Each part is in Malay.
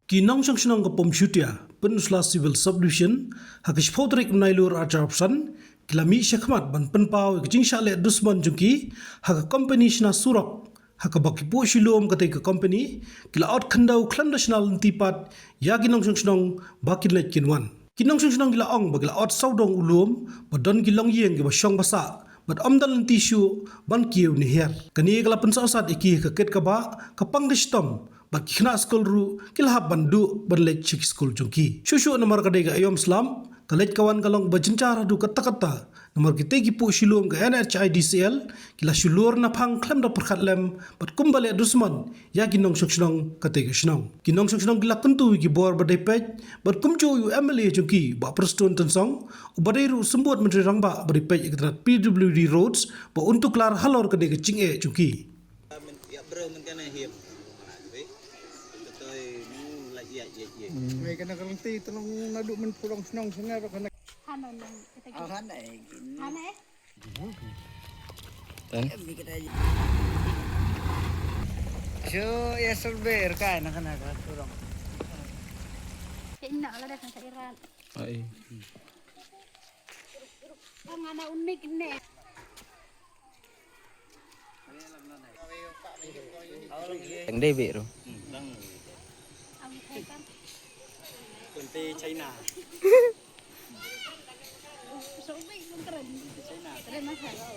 Kinong sang sinong ka pomshutia penusla civil subdivision hakish podrek nailur arjapsan kilami syakmat ban penpau kejing syale dusman jungki haka company shna surok haka baki po shilom kate ka company kila out khandau klan national tipat ya kinong sang sinong baki let kinwan kinong sang sinong gila ong bagila out saudong ulum badon gilong yeng gi basyong basa but amdal tishu ban kiu ni her kani kala pensasat iki ka ket ka ba ka pangdistom bat kina school ru kilhab bandu berlek chik school jungki shushu nomor kadai ga ayom slam kalet kawan kalong bajencara du kata kata nomor kita ki pu shilum ga NHIDCL kila shulur na phang khlem da perkhat lem bat kumbale dusman ya kinong shukshong kate ga shnong kinong shukshong gila kuntu ki bor badai pej bat kumjo yu MLA jungki ba preston tensong ubadai ru sembut menteri rangba badai pej ikatrat PWD roads ba untuk lar halor kadai ga chinge jungki ya bro mengkana hiệp Vậy cái này còn tí nó đủ mình phụ lòng nông thế này rồi cái này. Han này. Em đi cái đây. Chưa, ya server cái nó kena kan phụ lòng. Kena lah datang ke Iran. Ai. Anak unik ni. Đang đây vậy rồi. Kunti China. Sobi pun keren. Keren masalah.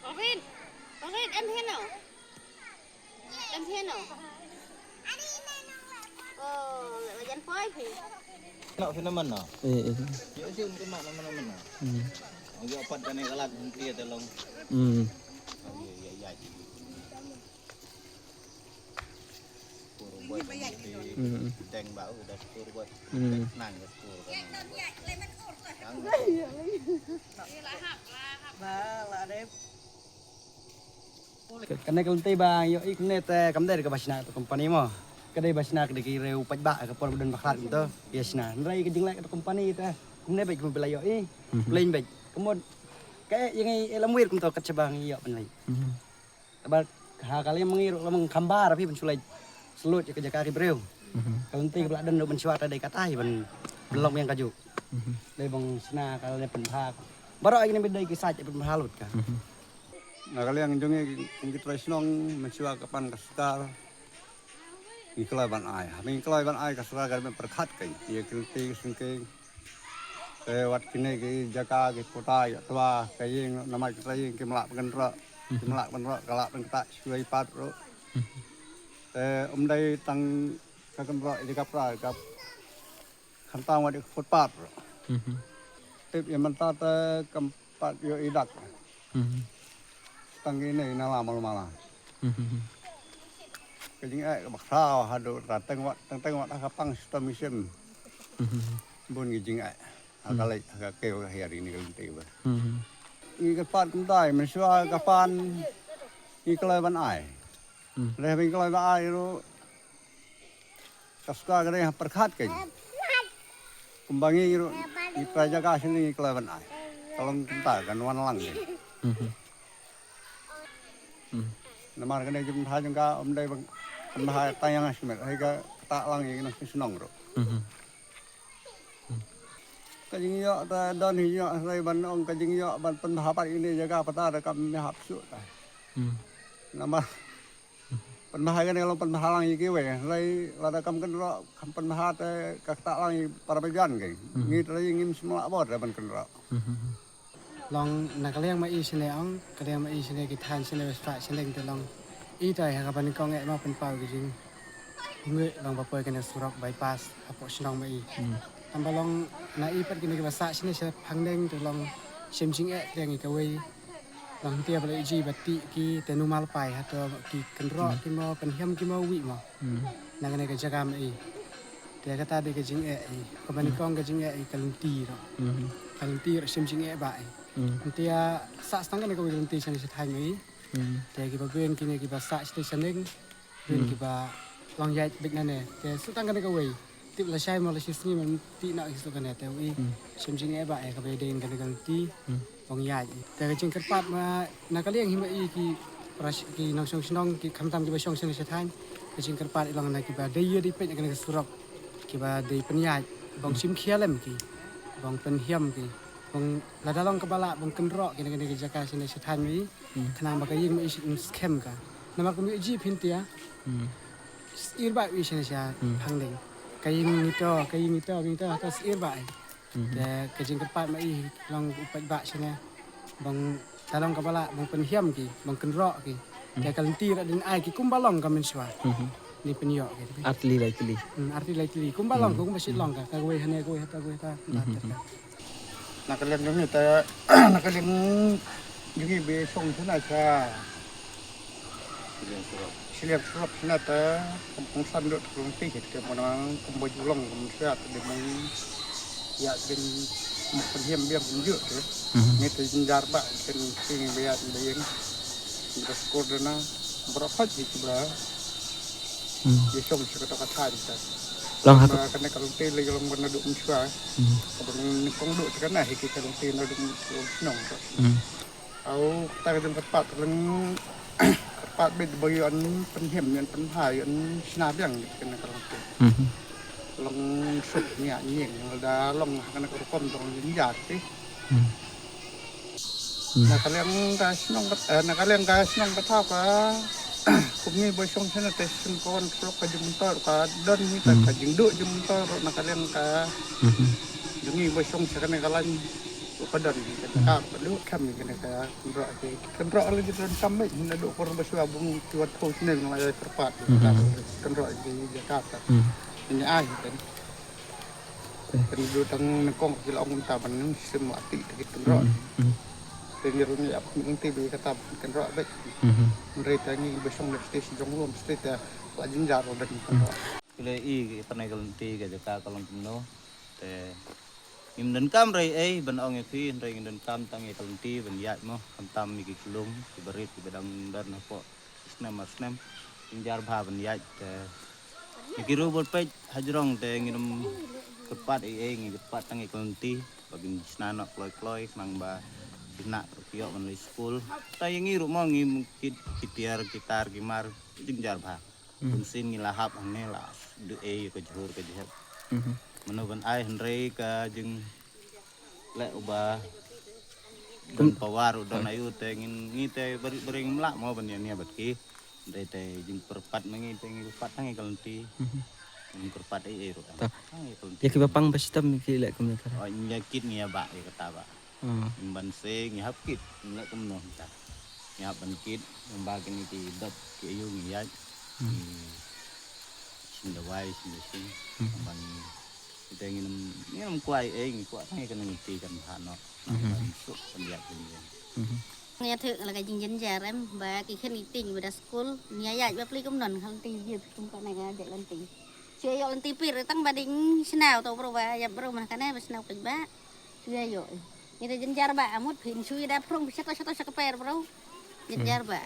Orin, em thế nào? Em thế nào? Lại là danh phái thì. Nak phenomen no. Eh. Ya sih mungkin mak phenomen no. Aku apa dan kalah kunti ya tolong. Ya. Puru buat. Deng bau udah puru buat. Nang ke puru kan. Lah đẹp. Cái này công ty bà yo ik net cầm đây cái basna tu company mo. Cái đây basna cái cái reu paj ba cái pon dan baklat gitu. Yesna. Nrai cái jenglek cái company tu. Kumne baik mobil yo i. Plain baik. Kemudian kayak yang elam wir kunto kecebang yo penlai. Tabal kali mengir lamang kambar tapi pensulai selut ke jakari breu. Kalau nanti belak dan mencuat ada katai ben belum yang kaju. Đây bang sna kalau ada penphak. Baru ini beda kisah cepet berhalut kah. Nah kalian jongnya kita senang mencoba kapan kesukaan ikhlas ban ai, habis ikhlas ban ai kesukaan kalian perkat kaya, dia kritik sengkeng, lewat kini ke jaga ke kota ya tua, kaya nama kita yang kemelak pengendara kalak pengketak suai patro, đây tăng các kendara di kapra kap kantang wadi footpath, tip yang mentah keempat yo idak. Tăng cái này nó làm malah. Cái những ai bạc sao hà đồ là tăng ngoại đã kapang sistem mission. Buôn cái những ai, agak lagi agak kêu hari ini kalau tiba. Ini kapan kuntai, mesti kapan ini kalau ban ai. Lepas kalau ban ai itu kasuka kena yang perkat kan. Kumbangi itu di prajaga sini kalau ban ai. Kalau kuntai kan wan lang ni. Nama kan jum tha jung ka đây bang tha tayang asmet hay ka ta lang ni na sinong ro ka jing yo ta don hi yo sai ban ong ka jing yo ban pen ha pat ini jaga pata da kam me hap su ta nama pen ha kan lo pen ha lang ki we lai la da kam kan ro kam pen ha ta ka ta lang para pegan ke ngi ta ngin semua bot da ban kan ro Long nak kalian mai sini ang, kalian mai sini kita sini besar sini kita long. Itu ya kapan kau ngek mau penpau kijing. Ngek long bapa kena surak bypass apa senang mai. Tambah long na ipat kini besar sini saya pangdeng tu long simsing yang ikawai. Long tiap balik ji bati ki tenu malpai atau ki kendro ki mau penhiam ki mau wi mau. Nak kena kerja mai. Dia kata dia kijing kapan kau kijing kalunti ro. Kalunti simsing bai. Nanti ya saat setengah ni kau nanti sana setai ni, dia kita buen kini kita saat sening, buen kita long jait big nane, dia setengah ni kau wei, tip la shai malah sini nanti nak isu kan ya, tapi semsini eba kau beden kan nanti, bang yaแต่ก็จึงกระปัดมานักเลี้ยงหิมะอีกีประชกีน้องชงน้องกีคำทำกีบชงเสนอทานก็จึงกระปัดลองนักกีบาได้เยอะได้เป็นกันกสุรกกีบาได้ปัญญาบางชิมเคียลมกีบางเป็นเฮียมกีบางระดับลองกบลาบางกันรอกันกันจักรเสนอทานมีขนาดบางยิ่งมีสเข้มกันน้ำมันก็มีจีพินเตียอีร์บายวิเชนเชียพังเด้งkayin nito to sir ba de kajing kepat mai long upat ba sene bang talong kapala bang penhiam ki bang kenro ki de kalinti ra din ai ki kumbalong ka menswa ni penyo ki Atli lagi. arti lai kumbalong ko basit long ka we hane ko hata ko ta nakalian dong ta nakalian yung ibe song sana sa siliap surat sana ta kampung sandut kampung tiket ke mana kampung julang kampung sehat di mana ya ben penhiam biang penjuk tu ni tu jinjar ba kan sing biat bayang di skor dana berapa sih coba di song sekata kata kita Long hak. karena kalau tele kalau mana duk muswa kalau nikong duk kan nah hiki kalau tele duk nong au ta kan tepat lang tepat bed bagian penhem yang penhai an snabang kan kalau long sut nya nyeng da long kan kalau kom dong jinjat sih nah kalian gas nong nah kalian gas nong betah ka kami bersong sana tesun kawan kalau kajung mentor ka dan kita kajung duk jung mentor nak kalian ka jungi bersong sana kalian padan ka perlu kami kena ka kendra lagi dan sampai nak duk korang bersua bung tuat pos neng lagi terpat kendra di Jakarta ini ai kan duduk tang nekong kilo orang taban semua ti kendra Pengirunya apa mungkin TV kata kan roh baik. Mereka ni bersong station jong room state lajin jaro dan kan. Kile I panai kalunti ke jaka kalung pemno te im dan kam rei ban ong fi rei dan kam tang kalunti ban ya mo kam tam mi ki kulung ki berit ki bedang dan apa snam injar bha ban ya te ki ru bol pe hajrong te nginum kepat ngi kepat tang kalunti babin snana kloy nang ba nak kio menli school tay ngi rumah ngi mungkin kitiar gitar gimar jinjar bah bensin ngi lahap ane lah de ke jhur ke jhet menu ban ai henrei ka jeng le uba dan pawar udan ayu te ngi te bering melak mau ban ya batki de te jeng perpat mengi te ngi perpat tangi kalenti ngi perpat ai ro Ya ki bapang bastam ki lek kum kar. oh nyakit ngi ba ya kata ba ban se ngihap kit nggak kemno ta ngihap ban kit membagi ni ti dot ki ayu ngiyat sinda wai sing ban kita ingin kuai ngi kuat ngi kan ngi kan hano su pendiat ni nghe thượng là cái chính giờ em và cái khi tình về school nhà dạy bác ly công nần không tình gì chúng con này dạy lên tình chơi dạy lên tivi rồi tăng ba đỉnh nào tàu pro và dạy pro mà cái này nào cái ba chơi dạy ini jenjar ba amut pin suy da prong bisa to per bro jenjar ba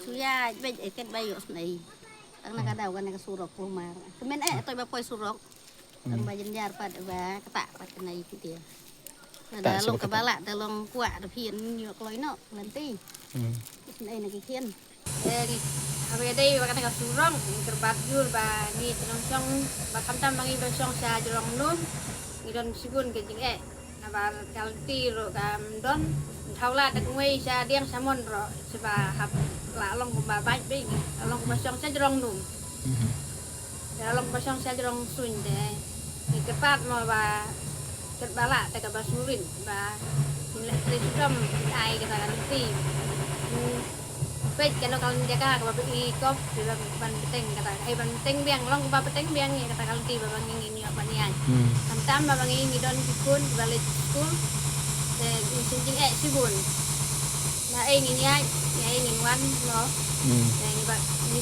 suya be eket bayo snai ang nakadaw kan surok rumar kemen toy ba poy surok ang ba jenjar pa ba kata pa kanai gitu ya ada long kabala da long kwa da pin nyok loy no nanti snai na kikien hari đây ba kan surong terbat jur ba ni tong ba kamtam mangi ba song sa jorong nun ngidon sigun ke jing nabar kalti ro gam don thawla dak ngui sa diang samon ro seba hap la long ba bai be long ba song sa jrong num long ba song sa jrong sun de ni kepat mo ba ket bala ta ka ba surin ba nilai trisam ai ka kalti pet kano kalon jaga ka ba i kop di ban beteng kata ai ban beteng biang long ba beteng biang ni kata kalti ba bang ni apa ni ai tam ba bang ni don sikun balik school sinjing sibun na ni ai ni wan no ni ba ni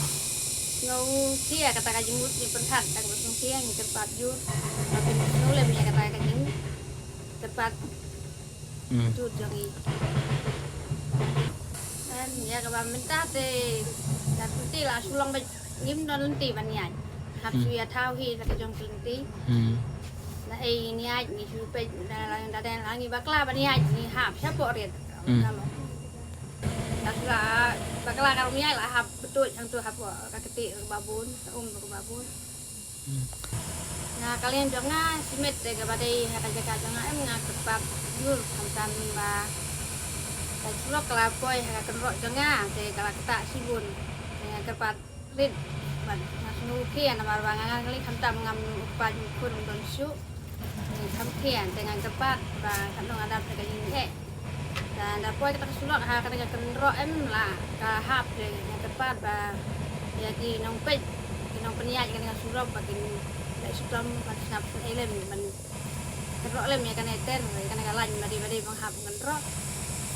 ngau sia kata ka jimut ni perhat tak ba sung sia ni tepat jur ba pin no lem ni kata ka jing tepat jur jangi ya các bạn mình ta thì là tí là su long bị nhiễm nó lên tí bạn nhảy học suy thao khi là cái trong kinh tí là ai ni ai ni su bị là đen là ni bác la bạn nhảy ni học sắp bỏ điện Nama. Taklah bakal kalau miai lah hab betul yang tu hab kaketi babun, ke babun. Nah kalian jangan simet kepada jaga jangan em cepat yul sampan ba. Dan sulok kelapoi akan rok jangan kalau kita sibun dengan cepat rid ban nukian nama bangangan kali kamtam ngam upaj pun don su kamkian dengan cepat ba kanong ada pegang dan dapoi kita sulok akan rok em lah kahap dengan cepat ba jadi nong pej nong peniat dengan sulok bakin Islam masnap elem man kerok lem ya kan eten kan galan mari menghap ngerok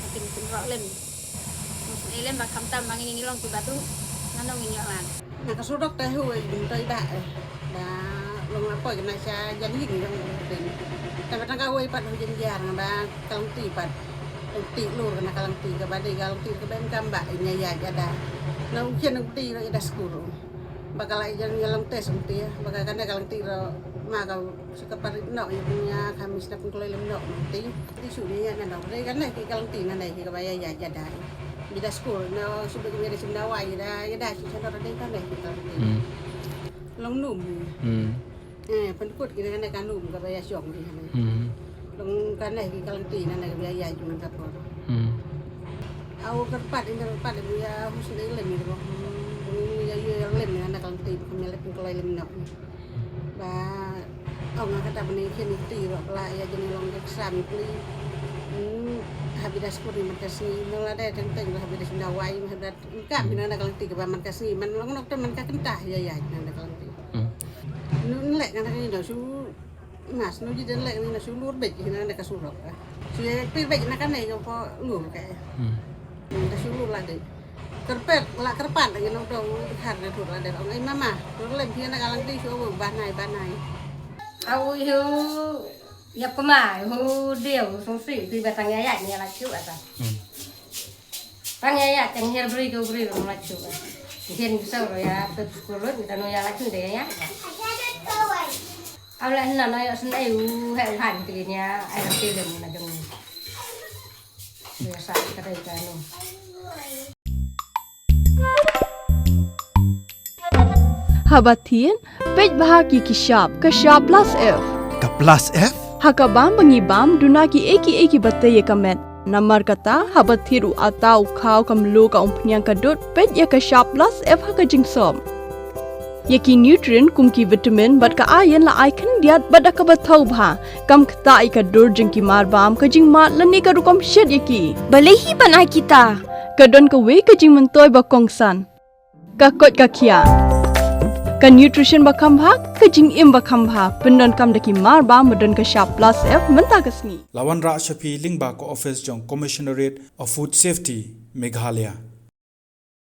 makin kerok lem elem bak kamtam bangin ngilong tu batu nanong ngilan nah kasudok teh hui dum tai da da long apa kena sa jadi ngong den tapi tang hui pat hui jarang ba kalang ti pat ti lur kena kalang ti ka bade kalang ti ka ben kamba nya ya ada nong kien nong ti da skuru bakal aja ngelang tes nanti ya bakal kan kalau tiro maka suka parit nok punya kami sudah pengkulai lemnok nanti sudah ya nandang kan nih kalau tina nih kita bayar ya jadi bida sekolah no sudah kami ada semdawa ya dah sih saya orang kan nih kita long num pendukut kita kan num kita bayar syong di sana long kan nih kalau tina nih bayar cuma kapor awak kerpat ini kerpat dia harus lelem itu ya lem ya anak kalau tiba kami lepin kalau lem nak bah orang kata benih kini tiba lah ya jadi long ekstrim ni habidas pun makasih mula ada tentang habidas mendawai habidas enggak bina anak kalau tiba bah makasih man long nak teman kentah ya anak kalau tiba nun lek anak ini dah su mas nun jadi lek ini dah su lur bej ini anak kasurok sudah pi bej nak kan ni kau lur kayak dah su lur lah deh kerpet lah kerpan lagi nong dong har na tur ada orang mama tur lem pia na kalang ti so banai au hu ya kemai hu dew song si pi batang ya ni la chu ata tang ya tang her bri ko la chu hian bisa ro ya pe sekolah kita no ya la chu de ya au la na no ya sen ai u hai han ti nya ai ti lem na jong ya sa ka dai ka no Habatin, pej bahagi kashab plus F. Ka plus F? Hakabam bangibam dunaki eki batay kamet. Namar kata habathiru atau kau kamlu ka umpnyang kadut pej ya kashab plus F hakajing som. Yaki nutrient kumki vitamin bat ka ayan la icon diat bat akabatau bha kam kata ikadur jengki marbam kajing mat lani karukom shed yaki. Balehi banai kita. Kadon ka we kajing mentoy bakongsan. Kakot kakia. Ka nutrition bakam bha kajing im bakam bha pendon kam daki marba medon ka sharp plus F menta kasni Lawan Ra Shafi Lingba ko office jong Commissionerate of Food Safety Meghalaya